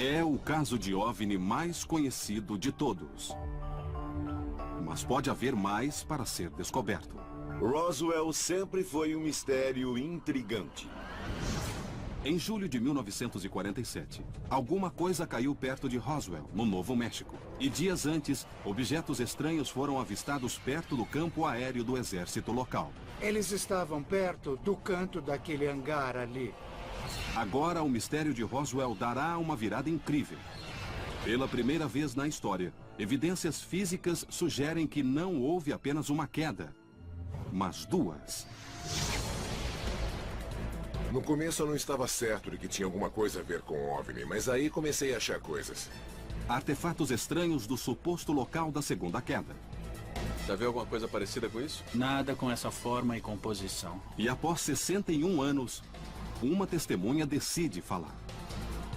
É o caso de OVNI mais conhecido de todos. Mas pode haver mais para ser descoberto. Roswell sempre foi um mistério intrigante. Em julho de 1947, alguma coisa caiu perto de Roswell, no Novo México. E dias antes, objetos estranhos foram avistados perto do campo aéreo do exército local. Eles estavam perto do canto daquele hangar ali. Agora, o mistério de Roswell dará uma virada incrível. Pela primeira vez na história, evidências físicas sugerem que não houve apenas uma queda, mas duas. No começo eu não estava certo de que tinha alguma coisa a ver com o OVNI, mas aí comecei a achar coisas. Artefatos estranhos do suposto local da segunda queda. Já viu alguma coisa parecida com isso? Nada com essa forma e composição. E após 61 anos, uma testemunha decide falar.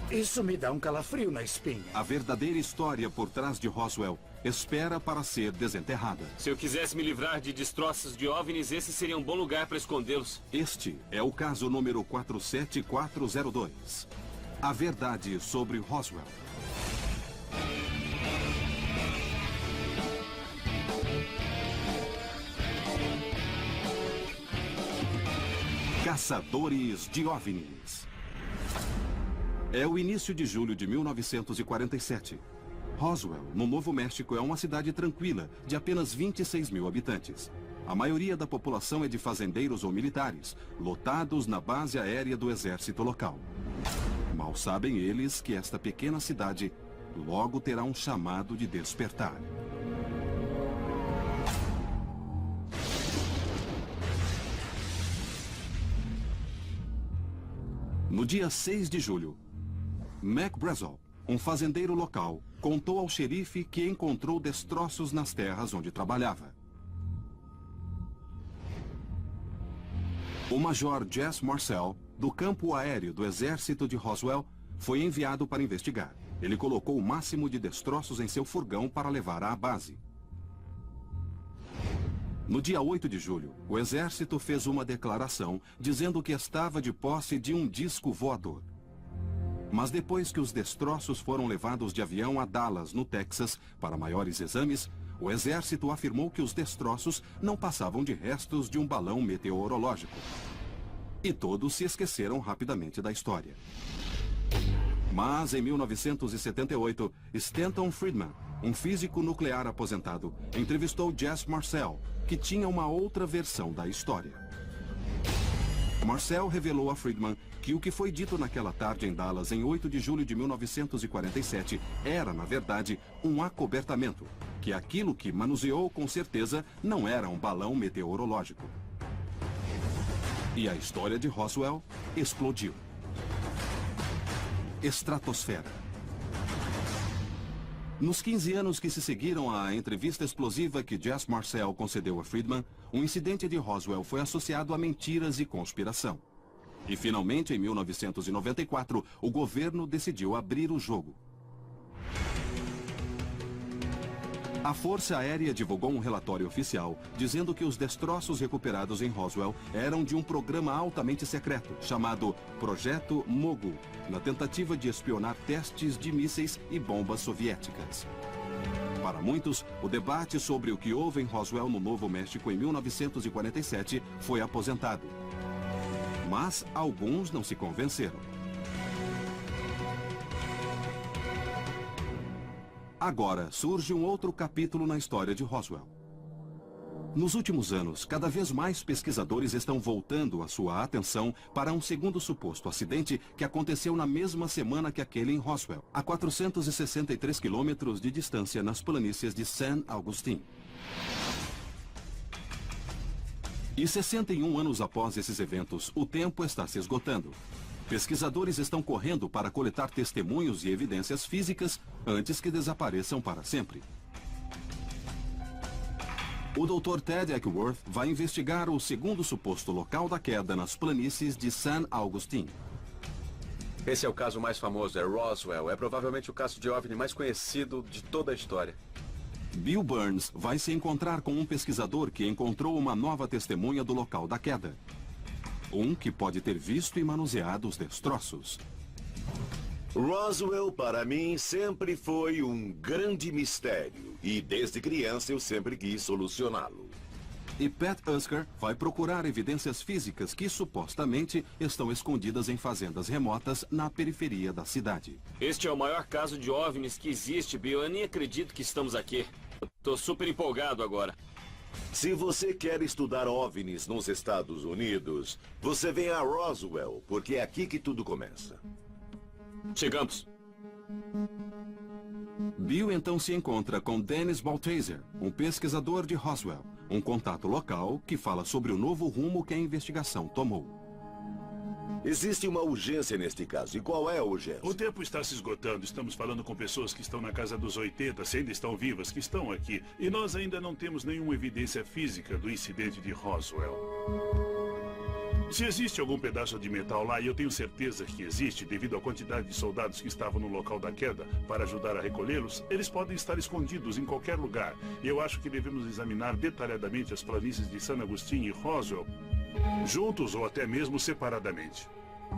Isso me dá um calafrio na espinha. A verdadeira história por trás de Roswell espera para ser desenterrada. Se eu quisesse me livrar de destroços de OVNIs, esse seria um bom lugar para escondê-los. Este é o caso número 47402. A verdade sobre Roswell. Caçadores de OVNIs. É o início de julho de 1947. Roswell, no Novo México, é uma cidade tranquila, de apenas 26 mil habitantes. A maioria da população é de fazendeiros ou militares, lotados na base aérea do exército local. Mal sabem eles que esta pequena cidade logo terá um chamado de despertar. No dia 6 de julho, Mac Brazel, um fazendeiro local, contou ao xerife que encontrou destroços nas terras onde trabalhava. O major Jess Marcel, do campo aéreo do exército de Roswell, foi enviado para investigar. Ele colocou o máximo de destroços em seu furgão para levar à base. No dia 8 de julho, o exército fez uma declaração dizendo que estava de posse de um disco voador. Mas depois que os destroços foram levados de avião a Dallas, no Texas, para maiores exames, o exército afirmou que os destroços não passavam de restos de um balão meteorológico. E todos se esqueceram rapidamente da história. Mas, em 1978, Stanton Friedman, um físico nuclear aposentado, entrevistou Jess Marcel, que tinha uma outra versão da história. Marcel revelou a Friedman que o que foi dito naquela tarde em Dallas, em 8 de julho de 1947, era, na verdade, um acobertamento, que aquilo que manuseou com certeza não era um balão meteorológico. E a história de Roswell explodiu. Estratosfera. Nos 15 anos que se seguiram à entrevista explosiva que Jess Marcel concedeu a Friedman, o incidente de Roswell foi associado a mentiras e conspiração. E finalmente, em 1994, o governo decidiu abrir o jogo. A Força Aérea divulgou um relatório oficial dizendo que os destroços recuperados em Roswell eram de um programa altamente secreto, chamado Projeto Mogul, na tentativa de espionar testes de mísseis e bombas soviéticas. Para muitos, o debate sobre o que houve em Roswell, no Novo México, em 1947, foi aposentado. Mas alguns não se convenceram. Agora surge um outro capítulo na história de Roswell. Nos últimos anos, cada vez mais pesquisadores estão voltando a sua atenção para um segundo suposto acidente que aconteceu na mesma semana que aquele em Roswell, a 463 quilômetros de distância nas planícies de San Agustín. E 61 anos após esses eventos, o tempo está se esgotando. Pesquisadores estão correndo para coletar testemunhos e evidências físicas antes que desapareçam para sempre. O Dr. Ted Eckworth vai investigar o segundo suposto local da queda nas planícies de San Agustín. Esse é o caso mais famoso, é Roswell. É provavelmente o caso de OVNI mais conhecido de toda a história. Bill Burns vai se encontrar com um pesquisador que encontrou uma nova testemunha do local da queda. Um que pode ter visto e manuseado os destroços. Roswell, para mim, sempre foi um grande mistério. E desde criança eu sempre quis solucioná-lo. E Pat Usker vai procurar evidências físicas que supostamente estão escondidas em fazendas remotas na periferia da cidade. Este é o maior caso de OVNIs que existe, Bill. Eu nem acredito que estamos aqui. Tô super empolgado agora. Se você quer estudar OVNIs nos Estados Unidos, você vem a Roswell, porque é aqui que tudo começa. Chegamos. Bill então se encontra com Dennis Balthaser, um pesquisador de Roswell, um contato local que fala sobre o novo rumo que a investigação tomou. Existe uma urgência neste caso. E qual é a urgência? O tempo está se esgotando. Estamos falando com pessoas que estão na casa dos 80, se ainda estão vivas, que estão aqui. E nós ainda não temos nenhuma evidência física do incidente de Roswell. Se existe algum pedaço de metal lá, e eu tenho certeza que existe, devido à quantidade de soldados que estavam no local da queda para ajudar a recolhê-los, eles podem estar escondidos em qualquer lugar. E eu acho que devemos examinar detalhadamente as planícies de San Agustín e Roswell, juntos ou até mesmo separadamente.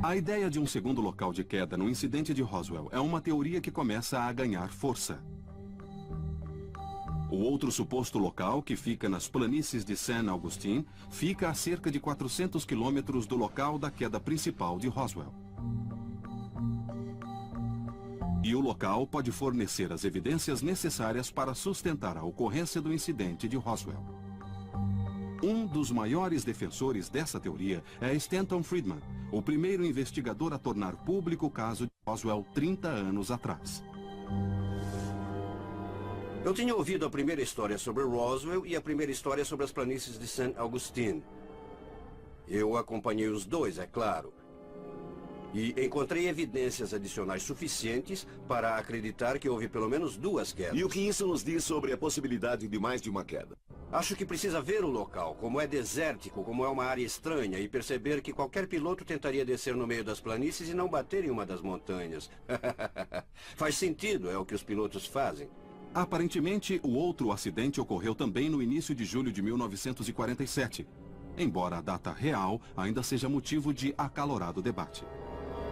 A ideia de um segundo local de queda no incidente de Roswell é uma teoria que começa a ganhar força. O outro suposto local, que fica nas planícies de San Agustín, fica a cerca de 400 quilômetros do local da queda principal de Roswell. E o local pode fornecer as evidências necessárias para sustentar a ocorrência do incidente de Roswell. Um dos maiores defensores dessa teoria é Stanton Friedman, o primeiro investigador a tornar público o caso de Roswell 30 anos atrás. Eu tinha ouvido a primeira história sobre Roswell e a primeira história sobre as planícies de San Agustín. Eu acompanhei os dois, é claro. E encontrei evidências adicionais suficientes para acreditar que houve pelo menos duas quedas. E o que isso nos diz sobre a possibilidade de mais de uma queda? Acho que precisa ver o local, como é desértico, como é uma área estranha, e perceber que qualquer piloto tentaria descer no meio das planícies e não bater em uma das montanhas. Faz sentido, é o que os pilotos fazem. Aparentemente, o outro acidente ocorreu também no início de julho de 1947, embora a data real ainda seja motivo de acalorado debate.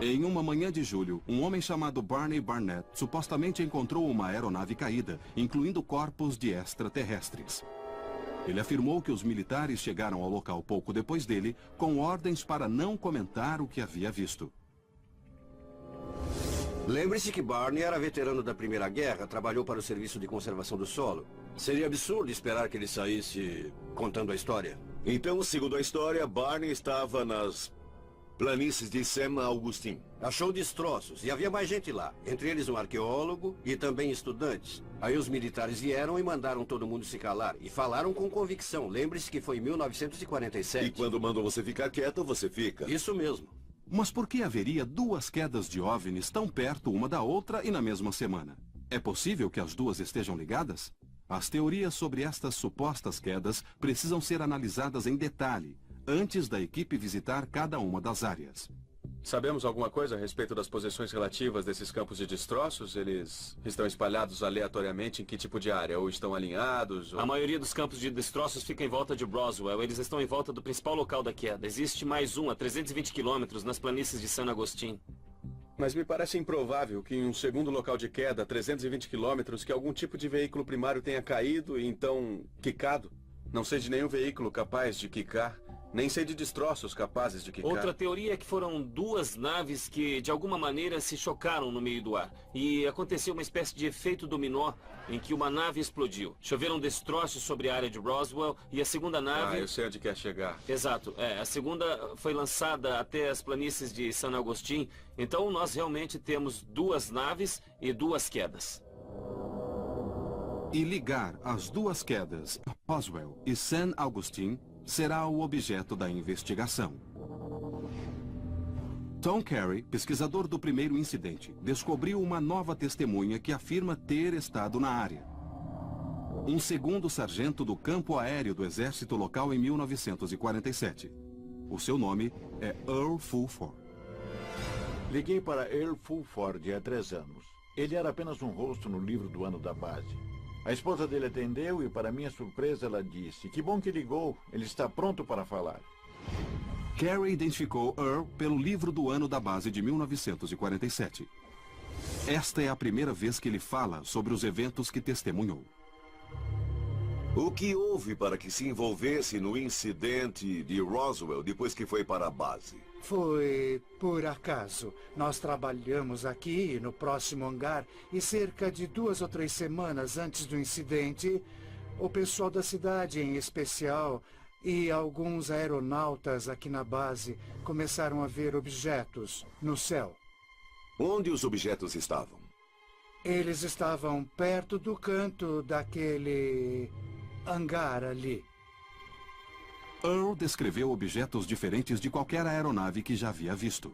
Em uma manhã de julho, um homem chamado Barney Barnett supostamente encontrou uma aeronave caída, incluindo corpos de extraterrestres. Ele afirmou que os militares chegaram ao local pouco depois dele, com ordens para não comentar o que havia visto. Lembre-se que Barney era veterano da Primeira Guerra, trabalhou para o Serviço de Conservação do Solo. Seria absurdo esperar que ele saísse contando a história. Então, segundo a história, Barney estava nas planícies de San Agustín. Achou destroços e havia mais gente lá, entre eles um arqueólogo e também estudantes. Aí os militares vieram e mandaram todo mundo se calar. E falaram com convicção. Lembre-se que foi em 1947. E quando mandam você ficar quieto, você fica. Isso mesmo. Mas por que haveria duas quedas de OVNIs tão perto uma da outra e na mesma semana? É possível que as duas estejam ligadas? As teorias sobre estas supostas quedas precisam ser analisadas em detalhe, antes da equipe visitar cada uma das áreas. Sabemos alguma coisa a respeito das posições relativas desses campos de destroços? Eles estão espalhados aleatoriamente em que tipo de área? Ou estão alinhados? Ou... A maioria dos campos de destroços fica em volta de Roswell. Eles estão em volta do principal local da queda. Existe mais um a 320 quilômetros nas planícies de San Agustín. Mas me parece improvável que em um segundo local de queda, a 320 quilômetros, que algum tipo de veículo primário tenha caído e então quicado. Não sei de nenhum veículo capaz de quicar. Nem sei de destroços capazes de quicar. Outra teoria é que foram duas naves que, de alguma maneira, se chocaram no meio do ar. E aconteceu uma espécie de efeito dominó, em que uma nave explodiu. Choveram destroços sobre a área de Roswell e a segunda nave... Ah, eu sei onde quer chegar. Exato. A segunda foi lançada até as planícies de San Agustín. Então, nós realmente temos duas naves e duas quedas. E ligar as duas quedas, Roswell e San Agustín, será o objeto da investigação. Tom Carey, pesquisador do primeiro incidente, descobriu uma nova testemunha que afirma ter estado na área. Um segundo sargento do campo aéreo do exército local em 1947. O seu nome é Earl Fulford. Liguei para Earl Fulford há 3 anos. Ele era apenas um rosto no livro do ano da base. A esposa dele atendeu e, para minha surpresa, ela disse: "Que bom que ligou, ele está pronto para falar." Carey identificou Earl pelo livro do ano da base de 1947. Esta é a primeira vez que ele fala sobre os eventos que testemunhou. O que houve para que se envolvesse no incidente de Roswell depois que foi para a base? Foi por acaso. Nós trabalhamos aqui no próximo hangar e cerca de 2 ou 3 semanas antes do incidente, o pessoal da cidade em especial e alguns aeronautas aqui na base começaram a ver objetos no céu. Onde os objetos estavam? Eles estavam perto do canto daquele hangar ali. Earl descreveu objetos diferentes de qualquer aeronave que já havia visto.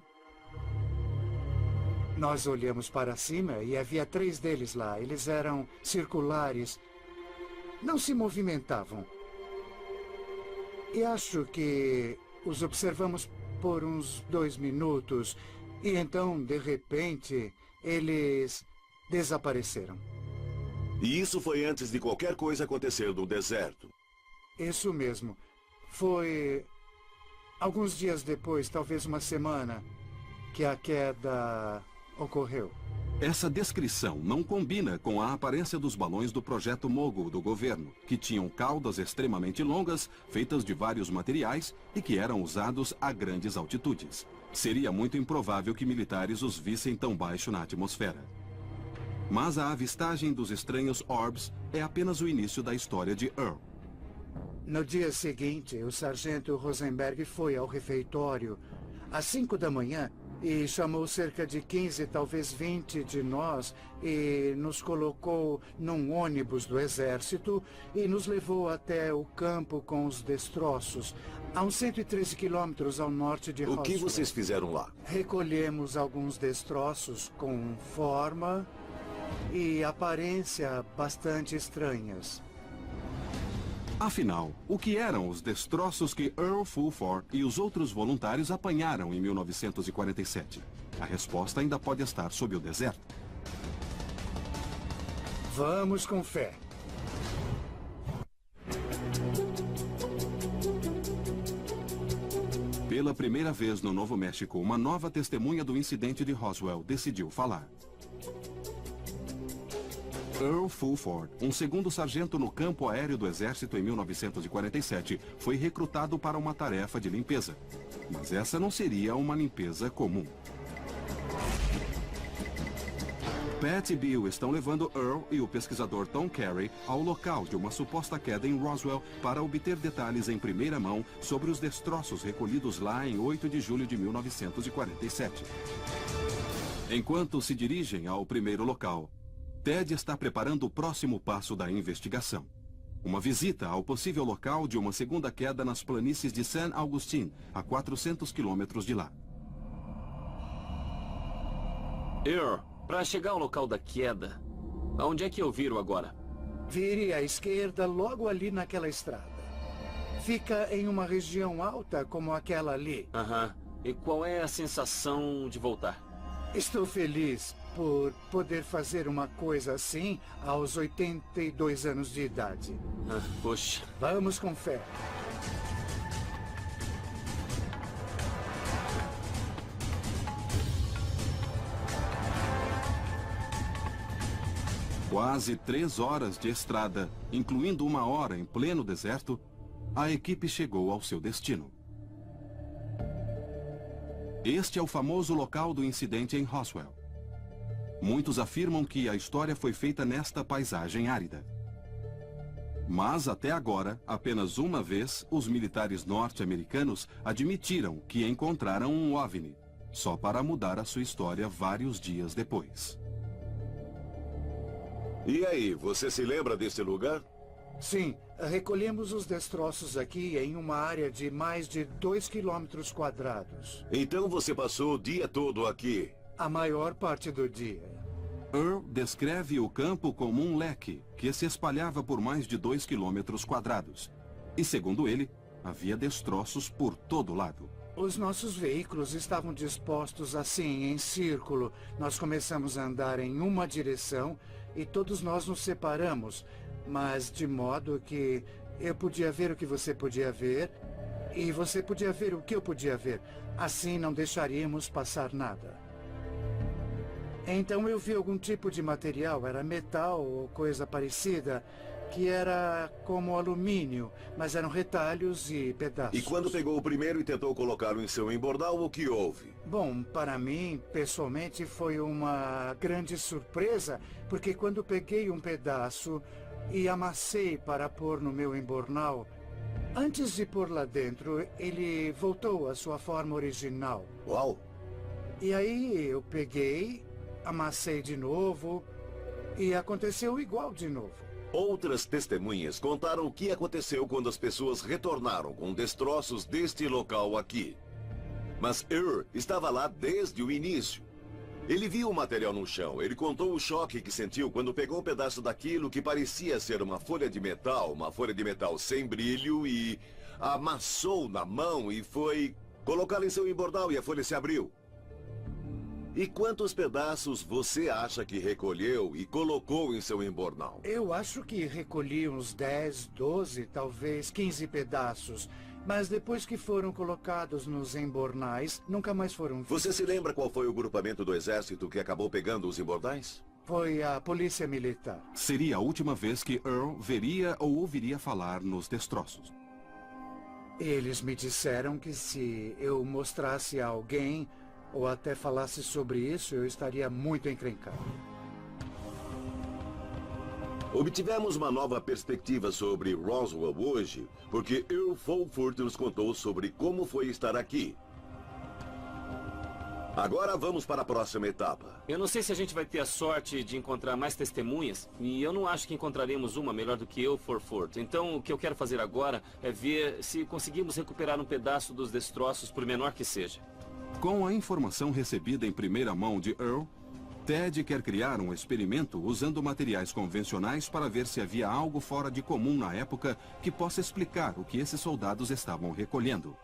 Nós olhamos para cima e havia 3 deles lá. Eles eram circulares. Não se movimentavam. E acho que os observamos por uns 2 minutos. E então, de repente, eles desapareceram. E isso foi antes de qualquer coisa acontecer no deserto? Isso mesmo. Foi alguns dias depois, talvez uma semana, que a queda ocorreu. Essa descrição não combina com a aparência dos balões do projeto Mogul do governo, que tinham caudas extremamente longas, feitas de vários materiais e que eram usados a grandes altitudes. Seria muito improvável que militares os vissem tão baixo na atmosfera. Mas a avistagem dos estranhos orbs é apenas o início da história de Earl. No dia seguinte, o sargento Rosenberg foi ao refeitório às 5 da manhã e chamou cerca de 15, talvez 20 de nós e nos colocou num ônibus do exército e nos levou até o campo com os destroços, a uns 113 quilômetros ao norte de Roswell. O que vocês fizeram lá? Recolhemos alguns destroços com forma e aparência bastante estranhas. Afinal, o que eram os destroços que Earl Fulford e os outros voluntários apanharam em 1947? A resposta ainda pode estar sob o deserto. Vamos com fé. Pela primeira vez no Novo México, uma nova testemunha do incidente de Roswell decidiu falar. Earl Fulford, um segundo sargento no campo aéreo do Exército em 1947, foi recrutado para uma tarefa de limpeza. Mas essa não seria uma limpeza comum. Pat e Bill estão levando Earl e o pesquisador Tom Carey ao local de uma suposta queda em Roswell para obter detalhes em primeira mão sobre os destroços recolhidos lá em 8 de julho de 1947. Enquanto se dirigem ao primeiro local, Ted está preparando o próximo passo da investigação. Uma visita ao possível local de uma segunda queda nas planícies de San Augustine, a 400 quilômetros de lá. Earl, para chegar ao local da queda, aonde é que eu viro agora? Vire à esquerda logo ali naquela estrada. Fica em uma região alta como aquela ali. Aham. E qual é a sensação de voltar? Estou feliz por poder fazer uma coisa assim aos 82 anos de idade. Poxa. Vamos com fé. Quase 3 horas de estrada, incluindo 1 hora em pleno deserto, a equipe chegou ao seu destino. Este é o famoso local do incidente em Roswell. Muitos afirmam que a história foi feita nesta paisagem árida. Mas, até agora, apenas uma vez, os militares norte-americanos admitiram que encontraram um OVNI, só para mudar a sua história vários dias depois. E aí, você se lembra desse lugar? Sim, recolhemos os destroços aqui em uma área de mais de 2 quilômetros quadrados. Então você passou o dia todo aqui? A maior parte do dia. Earl descreve o campo como um leque que se espalhava por mais de 2 quilômetros quadrados. E, segundo ele, havia destroços por todo lado. Os nossos veículos estavam dispostos assim, em círculo. Nós começamos a andar em uma direção e todos nós nos separamos, mas de modo que eu podia ver o que você podia ver e você podia ver o que eu podia ver. Assim não deixaríamos passar nada. Então eu vi algum tipo de material, era metal ou coisa parecida, que era como alumínio, mas eram retalhos e pedaços. E quando pegou o primeiro e tentou colocá-lo em seu embordal, o que houve? Bom, para mim, pessoalmente, foi uma grande surpresa, porque quando peguei um pedaço e amassei para pôr no meu embornal, antes de pôr lá dentro, ele voltou à sua forma original. Uau! E aí eu peguei, amassei de novo e aconteceu igual de novo. Outras testemunhas contaram o que aconteceu quando as pessoas retornaram com destroços deste local aqui. Mas Earl estava lá desde o início. Ele viu o material no chão. Ele contou o choque que sentiu quando pegou um pedaço daquilo que parecia ser uma folha de metal sem brilho e amassou na mão e foi colocá-la em seu embordal e a folha se abriu. E quantos pedaços você acha que recolheu e colocou em seu embornal? Eu acho que recolhi uns 10, 12, talvez 15 pedaços. Mas depois que foram colocados nos embornais, nunca mais foram vistos. Você se lembra qual foi o grupamento do exército que acabou pegando os embordais? Foi a polícia militar. Seria a última vez que Earl veria ou ouviria falar nos destroços. Eles me disseram que se eu mostrasse a alguém ou até falasse sobre isso, eu estaria muito encrencado. Obtivemos uma nova perspectiva sobre Roswell hoje, porque Earl Fulford nos contou sobre como foi estar aqui. Agora vamos para a próxima etapa. Eu não sei se a gente vai ter a sorte de encontrar mais testemunhas, e eu não acho que encontraremos uma melhor do que eu, Fulford. Então, o que eu quero fazer agora é ver se conseguimos recuperar um pedaço dos destroços, por menor que seja. Com a informação recebida em primeira mão de Earl, Ted quer criar um experimento usando materiais convencionais para ver se havia algo fora de comum na época que possa explicar o que esses soldados estavam recolhendo.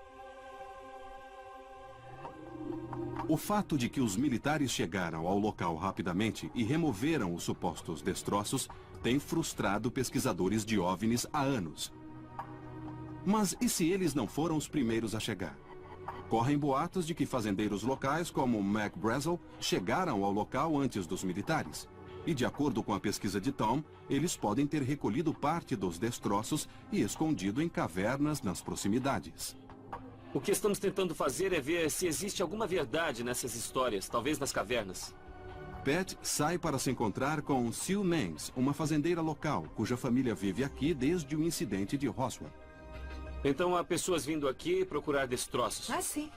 O fato de que os militares chegaram ao local rapidamente e removeram os supostos destroços tem frustrado pesquisadores de OVNIs há anos. Mas e se eles não foram os primeiros a chegar? Correm boatos de que fazendeiros locais como Mac Brazel chegaram ao local antes dos militares. E de acordo com a pesquisa de Tom, eles podem ter recolhido parte dos destroços e escondido em cavernas nas proximidades. O que estamos tentando fazer é ver se existe alguma verdade nessas histórias, talvez nas cavernas. Pat sai para se encontrar com Sue Nangs, uma fazendeira local, cuja família vive aqui desde o incidente de Roswell. Então há pessoas vindo aqui procurar destroços. Ah, sim.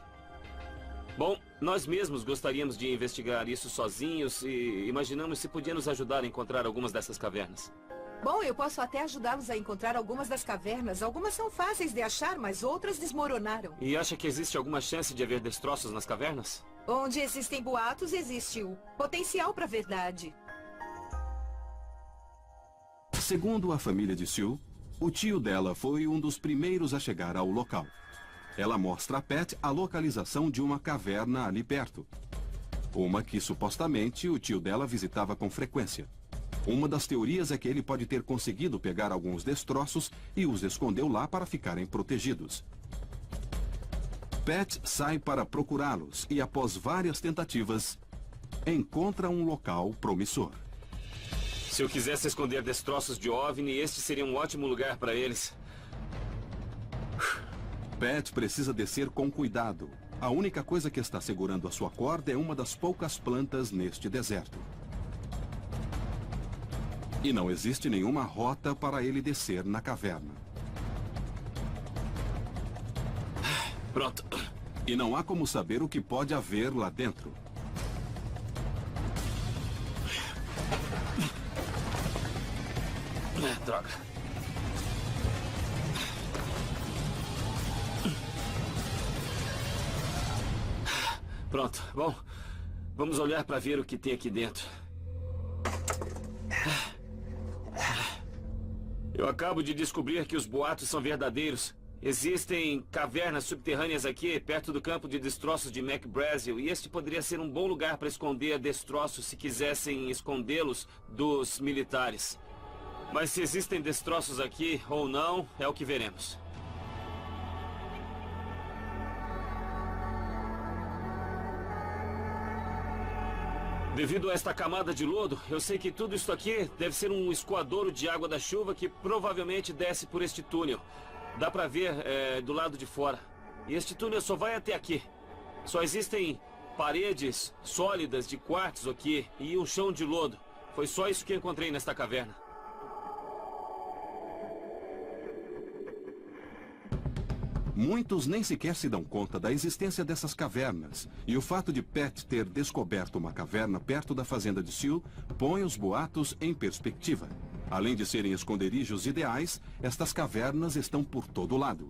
Bom, nós mesmos gostaríamos de investigar isso sozinhos e imaginamos se podia nos ajudar a encontrar algumas dessas cavernas. Bom, eu posso até ajudá-los a encontrar algumas das cavernas. Algumas são fáceis de achar, mas outras desmoronaram. E acha que existe alguma chance de haver destroços nas cavernas? Onde existem boatos, existe o potencial para a verdade. Segundo a família de Sue, o tio dela foi um dos primeiros a chegar ao local. Ela mostra a Pat a localização de uma caverna ali perto. Uma que supostamente o tio dela visitava com frequência. Uma das teorias é que ele pode ter conseguido pegar alguns destroços e os escondeu lá para ficarem protegidos. Pat sai para procurá-los e, após várias tentativas, encontra um local promissor. Se eu quisesse esconder destroços de OVNI, este seria um ótimo lugar para eles. Pat precisa descer com cuidado. A única coisa que está segurando a sua corda é uma das poucas plantas neste deserto. E não existe nenhuma rota para ele descer na caverna. Pronto. E não há como saber o que pode haver lá dentro. Droga. Pronto. Bom, vamos olhar para ver o que tem aqui dentro. Eu acabo de descobrir que os boatos são verdadeiros. Existem cavernas subterrâneas aqui, perto do campo de destroços de Mac Brazel, e este poderia ser um bom lugar para esconder destroços se quisessem escondê-los dos militares. Mas se existem destroços aqui ou não, é o que veremos. Devido a esta camada de lodo, eu sei que tudo isso aqui deve ser um escoadouro de água da chuva que provavelmente desce por este túnel. Dá pra ver do lado de fora. E este túnel só vai até aqui. Só existem paredes sólidas de quartzo aqui e um chão de lodo. Foi só isso que encontrei nesta caverna. Muitos nem sequer se dão conta da existência dessas cavernas. E o fato de Pat ter descoberto uma caverna perto da fazenda de Sue põe os boatos em perspectiva. Além de serem esconderijos ideais, estas cavernas estão por todo lado.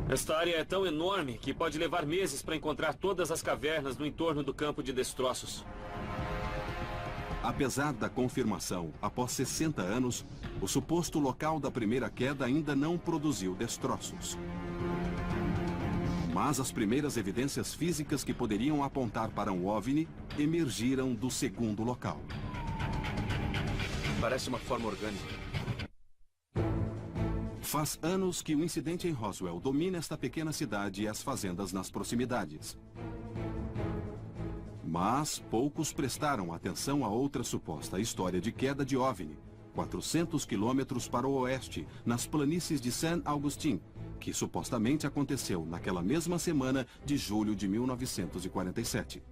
Esta área é tão enorme que pode levar meses para encontrar todas as cavernas no entorno do campo de destroços. Apesar da confirmação, após 60 anos, o suposto local da primeira queda ainda não produziu destroços. Mas as primeiras evidências físicas que poderiam apontar para um OVNI emergiram do segundo local. Parece uma forma orgânica. Faz anos que o incidente em Roswell domina esta pequena cidade e as fazendas nas proximidades. Mas poucos prestaram atenção a outra suposta história de queda de OVNI, 400 quilômetros para o oeste, nas planícies de San Augustine, que supostamente aconteceu naquela mesma semana de julho de 1947.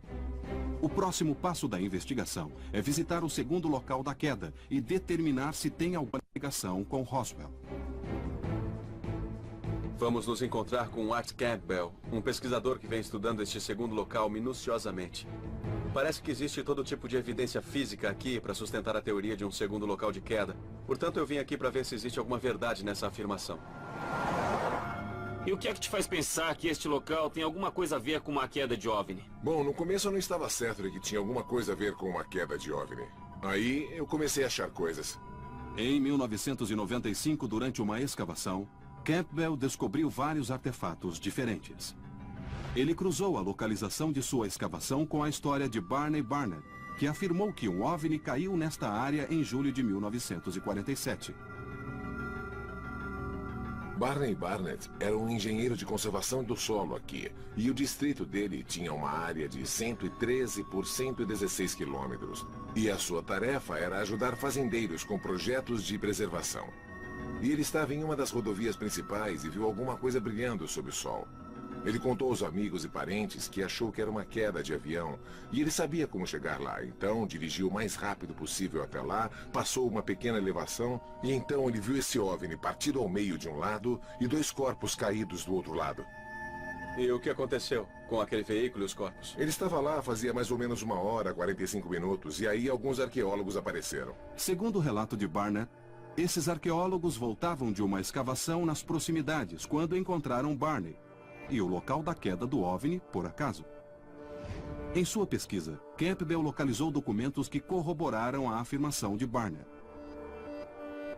O próximo passo da investigação é visitar o segundo local da queda e determinar se tem alguma ligação com Roswell. Vamos nos encontrar com Art Campbell, um pesquisador que vem estudando este segundo local minuciosamente. Parece que existe todo tipo de evidência física aqui para sustentar a teoria de um segundo local de queda. Portanto, eu vim aqui para ver se existe alguma verdade nessa afirmação. E o que é que te faz pensar que este local tem alguma coisa a ver com uma queda de OVNI? Bom, no começo eu não estava certo de que tinha alguma coisa a ver com uma queda de OVNI. Aí eu comecei a achar coisas. Em 1995, durante uma escavação, Campbell descobriu vários artefatos diferentes. Ele cruzou a localização de sua escavação com a história de Barney Barnett, que afirmou que um OVNI caiu nesta área em julho de 1947. Barney Barnett era um engenheiro de conservação do solo aqui, e o distrito dele tinha uma área de 113 por 116 quilômetros. E a sua tarefa era ajudar fazendeiros com projetos de preservação. E ele estava em uma das rodovias principais e viu alguma coisa brilhando sob o sol. Ele contou aos amigos e parentes que achou que era uma queda de avião, e ele sabia como chegar lá. Então dirigiu o mais rápido possível até lá, passou uma pequena elevação, e então ele viu esse OVNI partido ao meio de um lado e dois corpos caídos do outro lado. E o que aconteceu com aquele veículo e os corpos? Ele estava lá fazia mais ou menos 1 hora, 45 minutos, e aí alguns arqueólogos apareceram. Segundo o relato de Barnett, esses arqueólogos voltavam de uma escavação nas proximidades quando encontraram Barney e o local da queda do OVNI, por acaso. Em sua pesquisa, Campbell localizou documentos que corroboraram a afirmação de Barnett.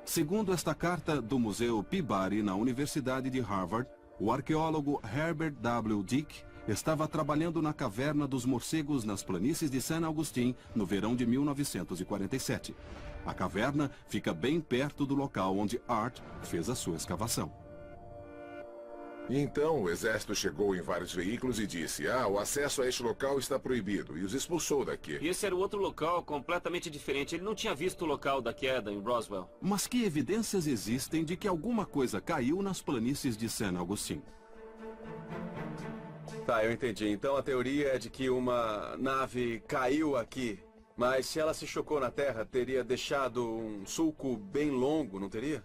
Segundo esta carta do Museu Peabody na Universidade de Harvard, o arqueólogo Herbert W. Dick estava trabalhando na caverna dos morcegos nas planícies de San Augustine no verão de 1947. A caverna fica bem perto do local onde Art fez a sua escavação. E então o exército chegou em vários veículos e disse: o acesso a este local está proibido, e os expulsou daqui. E esse era o outro local completamente diferente. Ele não tinha visto o local da queda em Roswell. Mas que evidências existem de que alguma coisa caiu nas planícies de San Augustine? Tá, eu entendi. Então a teoria é de que uma nave caiu aqui. Mas se ela se chocou na Terra, teria deixado um sulco bem longo, não teria?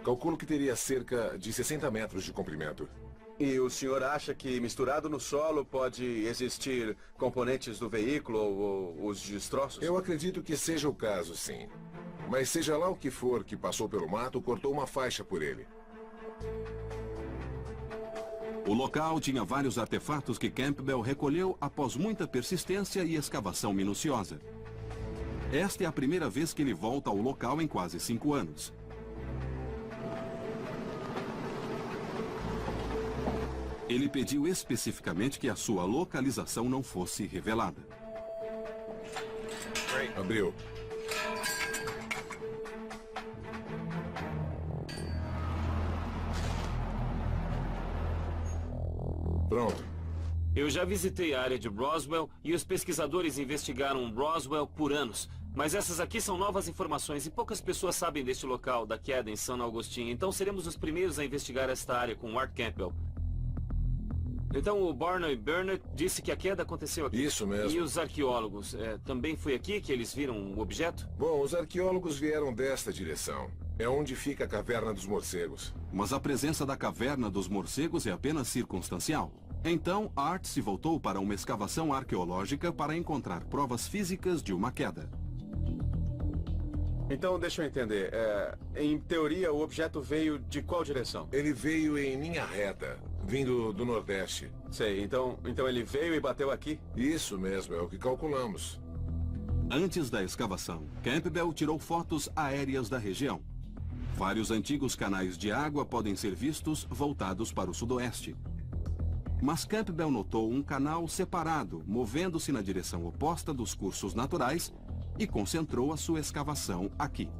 Calculo que teria cerca de 60 metros de comprimento. E o senhor acha que misturado no solo pode existir componentes do veículo ou os destroços? Eu acredito que seja o caso, sim. Mas seja lá o que for que passou pelo mato, cortou uma faixa por ele. O local tinha vários artefatos que Campbell recolheu após muita persistência e escavação minuciosa. Esta é a primeira vez que ele volta ao local em quase 5 anos. Ele pediu especificamente que a sua localização não fosse revelada. Abriu. Pronto. Eu já visitei a área de Roswell e os pesquisadores investigaram Roswell por anos. Mas essas aqui são novas informações e poucas pessoas sabem deste local da queda em San Agustin. Então seremos os primeiros a investigar esta área com Art Campbell. Então o Barney Burnett disse que a queda aconteceu aqui. Isso mesmo. E os arqueólogos, também foi aqui que eles viram o objeto? Bom, os arqueólogos vieram desta direção. É onde fica a Caverna dos Morcegos. Mas a presença da Caverna dos Morcegos é apenas circunstancial. Então, Art se voltou para uma escavação arqueológica para encontrar provas físicas de uma queda. Então, deixa eu entender. Em teoria, o objeto veio de qual direção? Ele veio em linha reta, vindo do Nordeste. Sei, então ele veio e bateu aqui? Isso mesmo, é o que calculamos. Antes da escavação, Campbell tirou fotos aéreas da região. Vários antigos canais de água podem ser vistos voltados para o sudoeste. Mas Campbell notou um canal separado, movendo-se na direção oposta dos cursos naturais e concentrou a sua escavação aqui.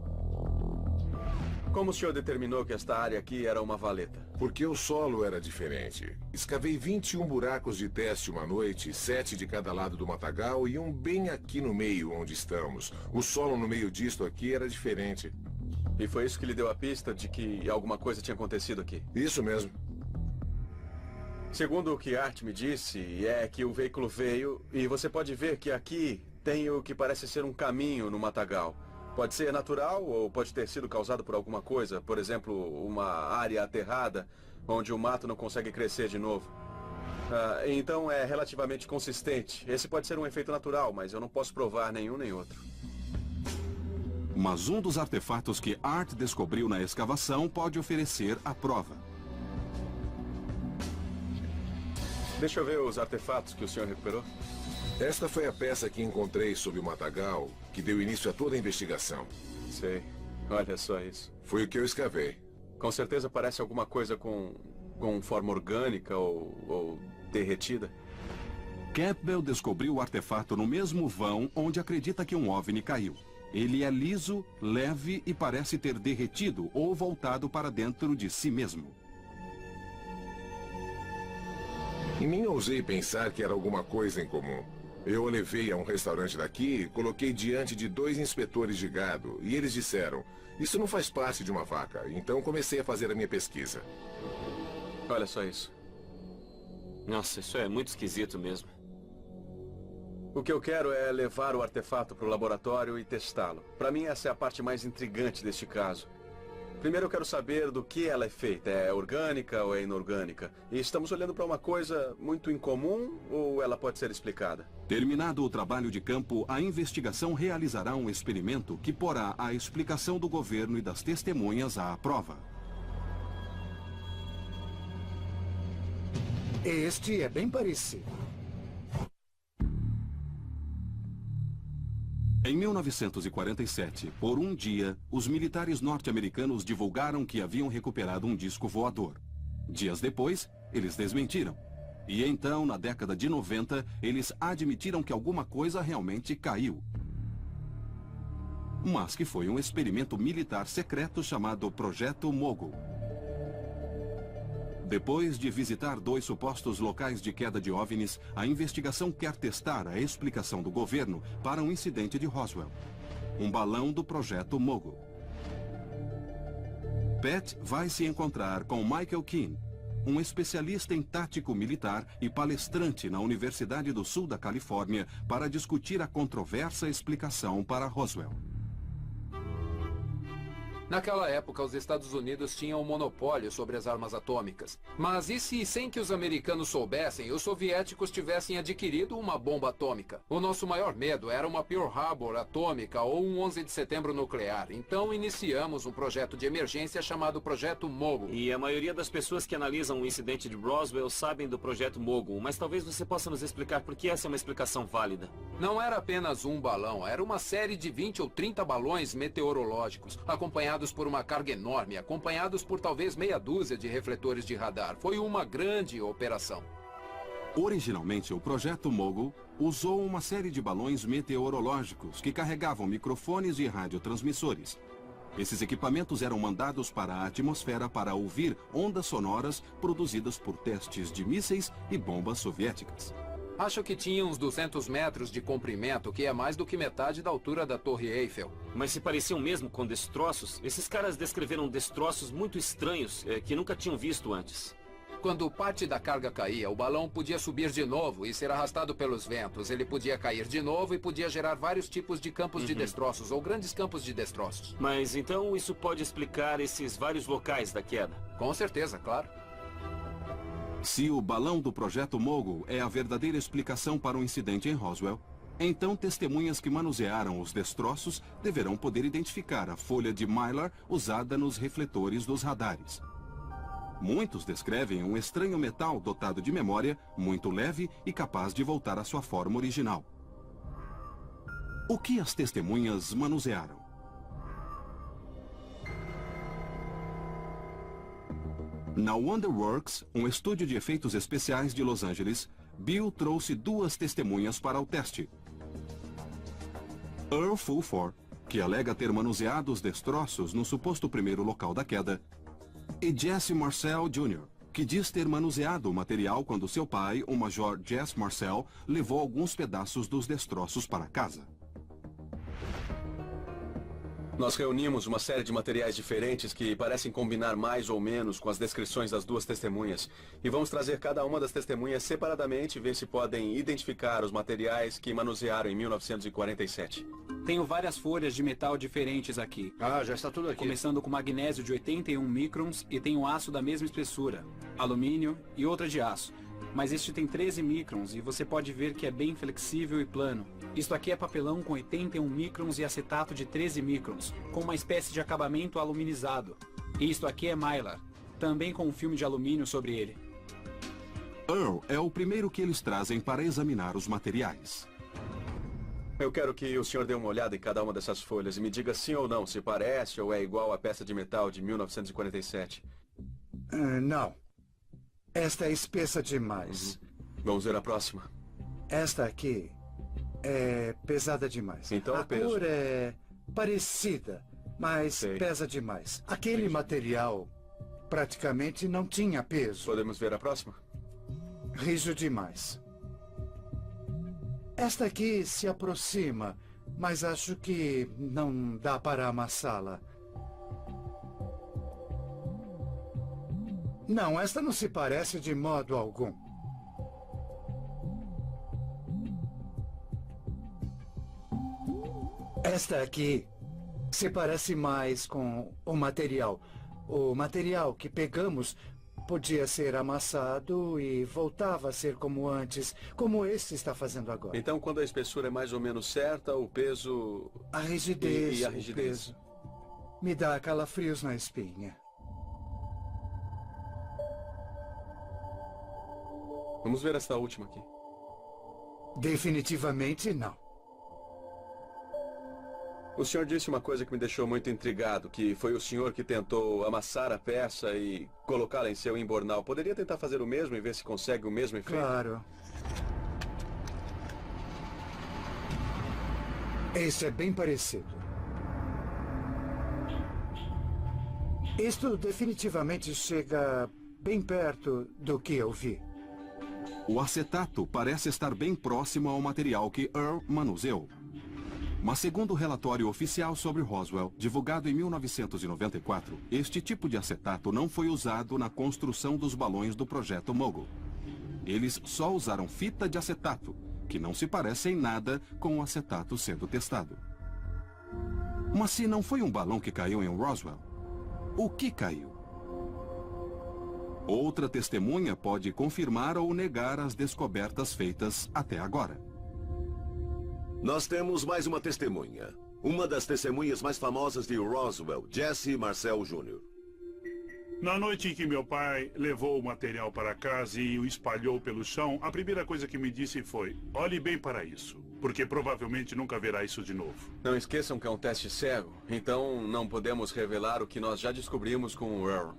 Como o senhor determinou que esta área aqui era uma valeta? Porque o solo era diferente. Escavei 21 buracos de teste uma noite, 7 de cada lado do matagal e um bem aqui no meio onde estamos. O solo no meio disto aqui era diferente. E foi isso que lhe deu a pista de que alguma coisa tinha acontecido aqui? Isso mesmo. Segundo o que Art me disse, é que o veículo veio e você pode ver que aqui tem o que parece ser um caminho no matagal. Pode ser natural ou pode ter sido causado por alguma coisa, por exemplo, uma área aterrada, onde o mato não consegue crescer de novo. Então é relativamente consistente. Esse pode ser um efeito natural, mas eu não posso provar nenhum nem outro. Mas um dos artefatos que Art descobriu na escavação pode oferecer a prova. Deixa eu ver os artefatos que o senhor recuperou. Esta foi a peça que encontrei sob o matagal, que deu início a toda a investigação. Sei. Olha só isso. Foi o que eu escavei. Com certeza parece alguma coisa com forma orgânica ou derretida. Campbell descobriu o artefato no mesmo vão onde acredita que um OVNI caiu. Ele é liso, leve e parece ter derretido ou voltado para dentro de si mesmo. E nem ousei pensar que era alguma coisa em comum. Eu o levei a um restaurante daqui e coloquei diante de 2 inspetores de gado. E eles disseram, isso não faz parte de uma vaca. Então comecei a fazer a minha pesquisa. Olha só isso. Nossa, isso é muito esquisito mesmo. O que eu quero é levar o artefato para o laboratório e testá-lo. Para mim, essa é a parte mais intrigante deste caso. Primeiro eu quero saber do que ela é feita. É orgânica ou é inorgânica? E estamos olhando para uma coisa muito incomum ou ela pode ser explicada? Terminado o trabalho de campo, a investigação realizará um experimento que porá a explicação do governo e das testemunhas à prova. Este é bem parecido. Em 1947, por um dia, os militares norte-americanos divulgaram que haviam recuperado um disco voador. Dias depois, eles desmentiram. E então, na década de 90, eles admitiram que alguma coisa realmente caiu. Mas que foi um experimento militar secreto chamado Projeto Mogul. Depois de visitar 2 supostos locais de queda de OVNIs, a investigação quer testar a explicação do governo para um incidente de Roswell. Um balão do Projeto Mogul. Pat vai se encontrar com Michael Keane, um especialista em tático militar e palestrante na Universidade do Sul da Califórnia, para discutir a controversa explicação para Roswell. Naquela época, os Estados Unidos tinham um monopólio sobre as armas atômicas. Mas e se, sem que os americanos soubessem, os soviéticos tivessem adquirido uma bomba atômica? O nosso maior medo era uma Pearl Harbor atômica ou um 11 de setembro nuclear. Então iniciamos um projeto de emergência chamado Projeto Mogul. E a maioria das pessoas que analisam o incidente de Roswell sabem do Projeto Mogul, mas talvez você possa nos explicar por que essa é uma explicação válida. Não era apenas um balão, era uma série de 20 ou 30 balões meteorológicos, acompanhados por uma carga enorme, acompanhados por talvez meia dúzia de refletores de radar. Foi uma grande operação. Originalmente, o Projeto Mogul usou uma série de balões meteorológicos que carregavam microfones e radiotransmissores. Esses equipamentos eram mandados para a atmosfera para ouvir ondas sonoras produzidas por testes de mísseis e bombas soviéticas. Acho que tinha uns 200 metros de comprimento, que é mais do que metade da altura da Torre Eiffel. Mas se pareciam mesmo com destroços, esses caras descreveram destroços muito estranhos que nunca tinham visto antes. Quando parte da carga caía, o balão podia subir de novo e ser arrastado pelos ventos. Ele podia cair de novo e podia gerar vários tipos de campos de destroços, ou grandes campos de destroços. Mas então isso pode explicar esses vários locais da queda? Com certeza, claro. Se o balão do projeto Mogul é a verdadeira explicação para o incidente em Roswell, então testemunhas que manusearam os destroços deverão poder identificar a folha de Mylar usada nos refletores dos radares. Muitos descrevem um estranho metal dotado de memória, muito leve e capaz de voltar à sua forma original. O que as testemunhas manusearam? Na Wonderworks, um estúdio de efeitos especiais de Los Angeles, Bill trouxe 2 testemunhas para o teste. Earl Fulford, que alega ter manuseado os destroços no suposto primeiro local da queda, e Jesse Marcel Jr., que diz ter manuseado o material quando seu pai, o Major Jesse Marcel, levou alguns pedaços dos destroços para casa. Nós reunimos uma série de materiais diferentes que parecem combinar mais ou menos com as descrições das 2 testemunhas. E vamos trazer cada uma das testemunhas separadamente e ver se podem identificar os materiais que manusearam em 1947. Tenho várias folhas de metal diferentes aqui. Ah, já está tudo aqui. Começando com magnésio de 81 microns e tenho aço da mesma espessura, alumínio e outra de aço. Mas este tem 13 microns e você pode ver que é bem flexível e plano. Isto aqui é papelão com 81 microns e acetato de 13 microns, com uma espécie de acabamento aluminizado. E isto aqui é Mylar, também com um filme de alumínio sobre ele. Earl é o primeiro que eles trazem para examinar os materiais. Eu quero que o senhor dê uma olhada em cada uma dessas folhas e me diga sim ou não, se parece ou é igual à peça de metal de 1947. Não. Esta é espessa demais. Vamos ver a próxima. Esta aqui é pesada demais. Então a o peso. cor é parecida, mas Sei. pesa demais. Aquele material praticamente não tinha peso. Podemos ver a próxima? Rijo demais. Esta aqui se aproxima, mas acho que não dá para amassá-la. Não, esta não se parece de modo algum. Esta aqui se parece mais com o material. O material que pegamos podia ser amassado e voltava a ser como antes, como este está fazendo agora. Então, quando a espessura é mais ou menos certa, o peso... A rigidez, e a rigidez. o peso. Me dá calafrios na espinha. Vamos ver esta última aqui. Definitivamente não. O senhor disse uma coisa que me deixou muito intrigado, que foi o senhor que tentou amassar a peça e colocá-la em seu embornal. Poderia tentar fazer o mesmo e ver se consegue o mesmo efeito? Claro. Esse é bem parecido. Isto definitivamente chega bem perto do que eu vi. O acetato parece estar bem próximo ao material que Earl manuseou. Mas segundo o relatório oficial sobre Roswell, divulgado em 1994, este tipo de acetato não foi usado na construção dos balões do projeto Mogul. Eles só usaram fita de acetato, que não se parece em nada com o acetato sendo testado. Mas se não foi um balão que caiu em Roswell, o que caiu? Outra testemunha pode confirmar ou negar as descobertas feitas até agora. Nós temos mais uma testemunha. Uma das testemunhas mais famosas de Roswell, Jesse Marcel Jr. Na noite em que meu pai levou o material para casa e o espalhou pelo chão, a primeira coisa que me disse foi: olhe bem para isso, porque provavelmente nunca verá isso de novo. Não esqueçam que é um teste cego, então não podemos revelar o que nós já descobrimos com o Earl.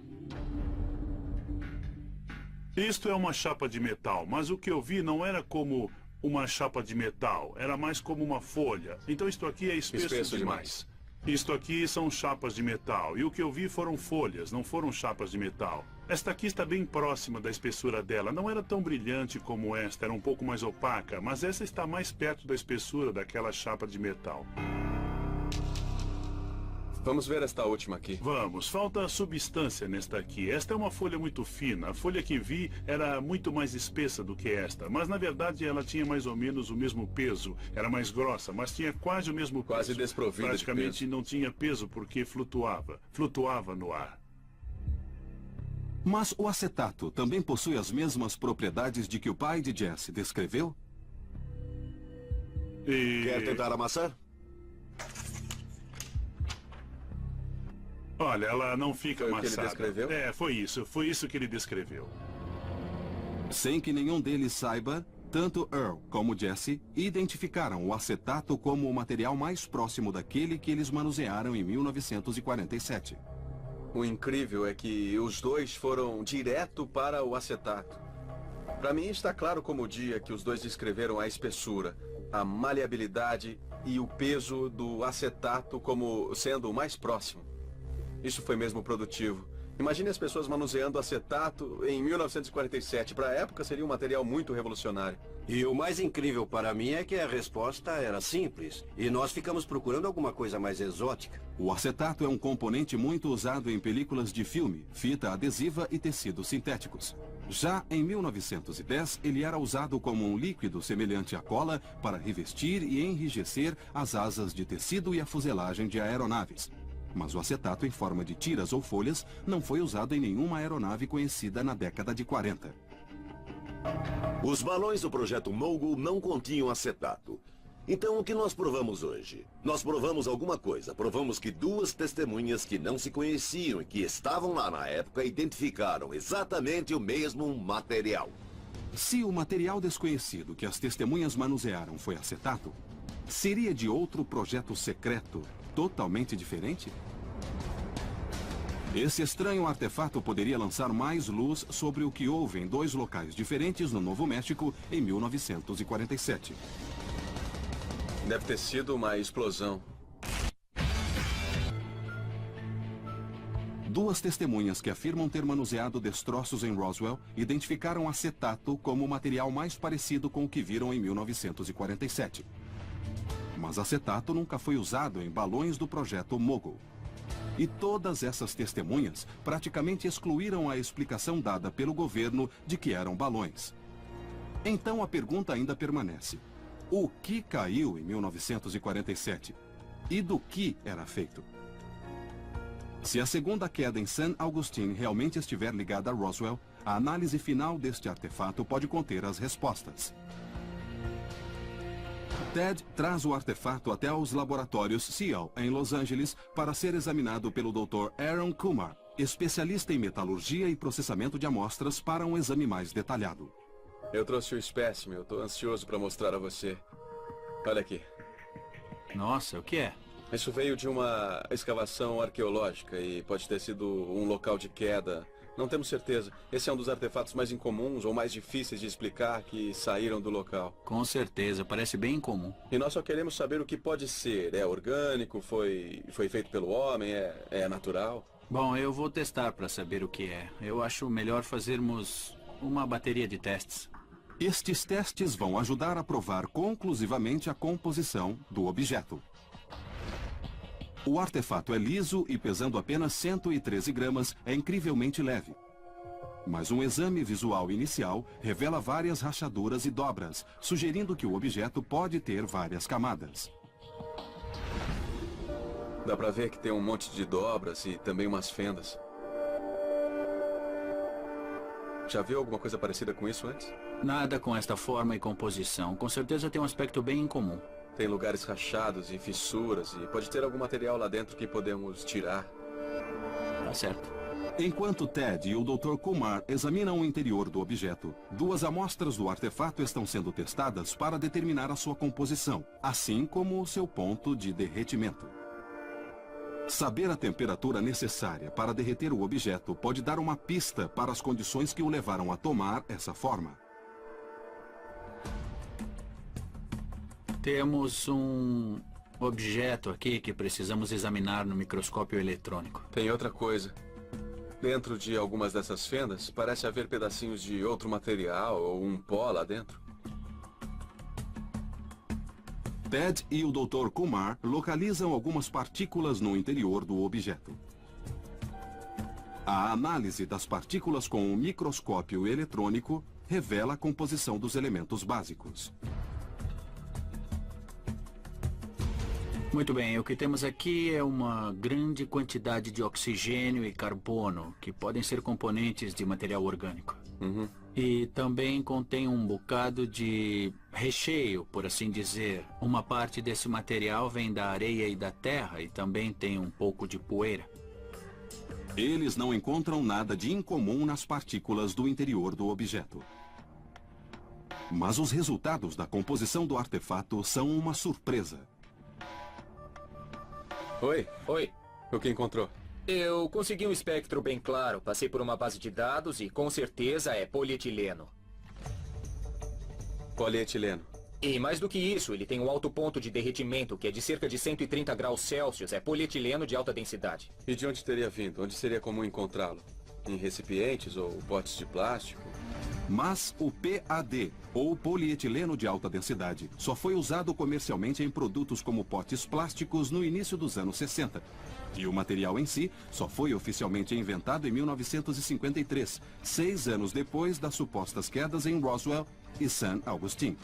Isto é uma chapa de metal, mas o que eu vi não era como uma chapa de metal, era mais como uma folha. Então isto aqui é espesso demais. Isto aqui são chapas de metal, e o que eu vi foram folhas, não foram chapas de metal. Esta aqui está bem próxima da espessura dela. Não era tão brilhante como esta, era um pouco mais opaca, mas essa está mais perto da espessura daquela chapa de metal. Vamos ver esta última aqui. Vamos, falta substância nesta aqui. Esta é uma folha muito fina. A folha que vi era muito mais espessa do que esta, mas na verdade ela tinha mais ou menos o mesmo peso. Era mais grossa, mas tinha quase o mesmo peso. Quase desprovida de Praticamente peso. não tinha peso porque flutuava no ar. Mas o acetato também possui as mesmas propriedades de que o pai de Jesse descreveu? Quer tentar amassar? Olha, ela não fica Foi o que ele amassada. descreveu? É, foi isso que ele descreveu. Sem que nenhum deles saiba, tanto Earl como Jesse identificaram o acetato como o material mais próximo daquele que eles manusearam em 1947. O incrível é que os dois foram direto para o acetato. Para mim está claro como o dia que os dois descreveram a espessura, a maleabilidade e o peso do acetato como sendo o mais próximo. Isso foi mesmo produtivo. Imagine as pessoas manuseando acetato em 1947. Para a época seria um material muito revolucionário. E o mais incrível para mim é que a resposta era simples. E nós ficamos procurando alguma coisa mais exótica. O acetato é um componente muito usado em películas de filme, fita adesiva e tecidos sintéticos. Já em 1910, ele era usado como um líquido semelhante à cola para revestir e enrijecer as asas de tecido e a fuselagem de aeronaves. Mas o acetato em forma de tiras ou folhas não foi usado em nenhuma aeronave conhecida na década de 40. Os balões do projeto Mogul não continham acetato. Então o que nós provamos hoje? Nós provamos alguma coisa. Provamos que duas testemunhas que não se conheciam e que estavam lá na época identificaram exatamente o mesmo material. Se o material desconhecido que as testemunhas manusearam foi acetato, seria de outro projeto secreto totalmente diferente? Esse estranho artefato poderia lançar mais luz sobre o que houve em dois locais diferentes no Novo México em 1947. Deve ter sido uma explosão. Duas testemunhas que afirmam ter manuseado destroços em Roswell identificaram acetato como o material mais parecido com o que viram em 1947. Mas acetato nunca foi usado em balões do projeto Mogul. E todas essas testemunhas praticamente excluíram a explicação dada pelo governo de que eram balões. Então a pergunta ainda permanece. O que caiu em 1947? E do que era feito? Se a segunda queda em San Agustin realmente estiver ligada a Roswell, a análise final deste artefato pode conter as respostas. Ted traz o artefato até os laboratórios SEAL, em Los Angeles, para ser examinado pelo Dr. Aaron Kumar, especialista em metalurgia e processamento de amostras, para um exame mais detalhado. Eu trouxe o espécime, eu estou ansioso para mostrar a você. Olha aqui. Nossa, o que é? Isso veio de uma escavação arqueológica e pode ter sido um local de queda. Não temos certeza. Esse é um dos artefatos mais incomuns ou mais difíceis de explicar que saíram do local. Com certeza, parece bem incomum. E nós só queremos saber o que pode ser. É orgânico? Foi feito pelo homem? É natural? Bom, eu vou testar para saber o que é. Eu acho melhor fazermos uma bateria de testes. Estes testes vão ajudar a provar conclusivamente a composição do objeto. O artefato é liso e, pesando apenas 113 gramas, é incrivelmente leve. Mas um exame visual inicial revela várias rachaduras e dobras, sugerindo que o objeto pode ter várias camadas. Dá pra ver que tem um monte de dobras e também umas fendas. Já viu alguma coisa parecida com isso antes? Nada com esta forma e composição. Com certeza tem um aspecto bem incomum. Tem lugares rachados e fissuras e pode ter algum material lá dentro que podemos tirar. Tá certo. Enquanto Ted e o Dr. Kumar examinam o interior do objeto, duas amostras do artefato estão sendo testadas para determinar a sua composição, assim como o seu ponto de derretimento. Saber a temperatura necessária para derreter o objeto pode dar uma pista para as condições que o levaram a tomar essa forma. Temos um objeto aqui que precisamos examinar no microscópio eletrônico. Tem outra coisa. Dentro de algumas dessas fendas, parece haver pedacinhos de outro material ou um pó lá dentro. Ted e o Dr. Kumar localizam algumas partículas no interior do objeto. A análise das partículas com o microscópio eletrônico revela a composição dos elementos básicos. Muito bem, o que temos aqui é uma grande quantidade de oxigênio e carbono, que podem ser componentes de material orgânico. E também contém um bocado de recheio, por assim dizer. Uma parte desse material vem da areia e da terra, e também tem um pouco de poeira. Eles não encontram nada de incomum nas partículas do interior do objeto. Mas os resultados da composição do artefato são uma surpresa. Oi. Oi. O que encontrou? Eu consegui um espectro bem claro. Passei por uma base de dados e com certeza é polietileno. Polietileno. E mais do que isso, ele tem um alto ponto de derretimento, que é de cerca de 130 graus Celsius. É polietileno de alta densidade. E de onde teria vindo? Onde seria comum encontrá-lo? Em recipientes ou potes de plástico? Mas o PAD, ou polietileno de alta densidade, só foi usado comercialmente em produtos como potes plásticos no início dos anos 60. E o material em si só foi oficialmente inventado em 1953, 6 anos depois das supostas quedas em Roswell e San Augustine.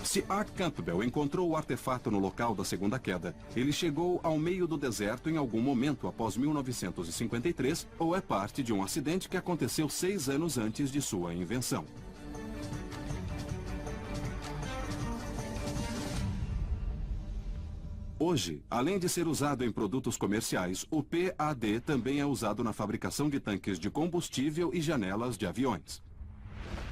Se Art Campbell encontrou o artefato no local da segunda queda, ele chegou ao meio do deserto em algum momento após 1953 ou é parte de um acidente que aconteceu 6 anos antes de sua invenção. Hoje, além de ser usado em produtos comerciais, o PAD também é usado na fabricação de tanques de combustível e janelas de aviões.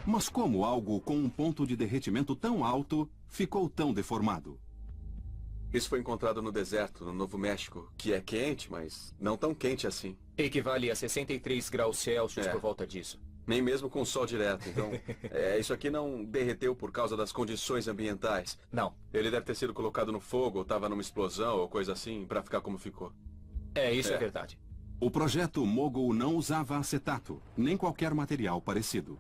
Mas como algo com um ponto de derretimento tão alto ficou tão deformado? Isso foi encontrado no deserto, no Novo México, que é quente, mas não tão quente assim. Equivale a 63 graus Celsius por volta disso. Nem mesmo com sol direto. Então, isso aqui não derreteu por causa das condições ambientais. Não. Ele deve ter sido colocado no fogo, ou estava numa explosão, ou coisa assim, para ficar como ficou. Isso é verdade. O projeto Mogul não usava acetato, nem qualquer material parecido.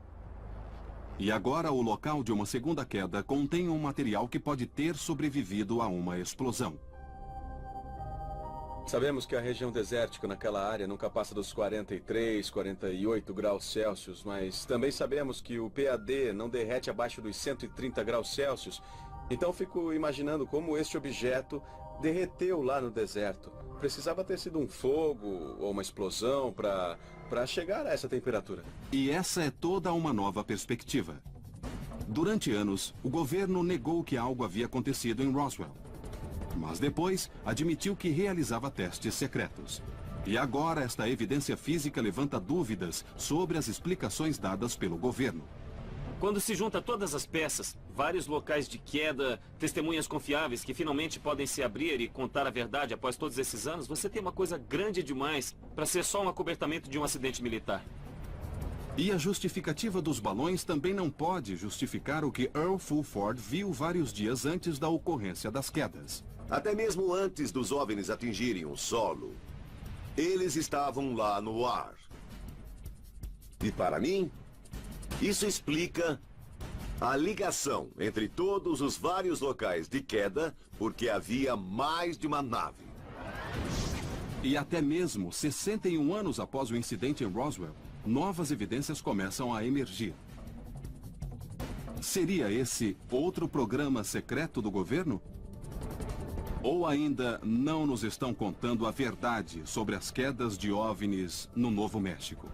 E agora o local de uma segunda queda contém um material que pode ter sobrevivido a uma explosão. Sabemos que a região desértica naquela área nunca passa dos 43, 48 graus Celsius, mas também sabemos que o PAD não derrete abaixo dos 130 graus Celsius. Então fico imaginando como este objeto derreteu lá no deserto. Precisava ter sido um fogo ou uma explosão para chegar a essa temperatura. E essa é toda uma nova perspectiva. Durante anos, o governo negou que algo havia acontecido em Roswell. Mas depois, admitiu que realizava testes secretos. E agora esta evidência física levanta dúvidas sobre as explicações dadas pelo governo. Quando se junta todas as peças, vários locais de queda, testemunhas confiáveis que finalmente podem se abrir e contar a verdade após todos esses anos, você tem uma coisa grande demais para ser só um acobertamento de um acidente militar. E a justificativa dos balões também não pode justificar o que Earl Fulford viu vários dias antes da ocorrência das quedas. Até mesmo antes dos OVNIs atingirem o solo, eles estavam lá no ar. E para mim, isso explica a ligação entre todos os vários locais de queda, porque havia mais de uma nave. E até mesmo 61 anos após o incidente em Roswell, novas evidências começam a emergir. Seria esse outro programa secreto do governo? Ou ainda não nos estão contando a verdade sobre as quedas de OVNIs no Novo México?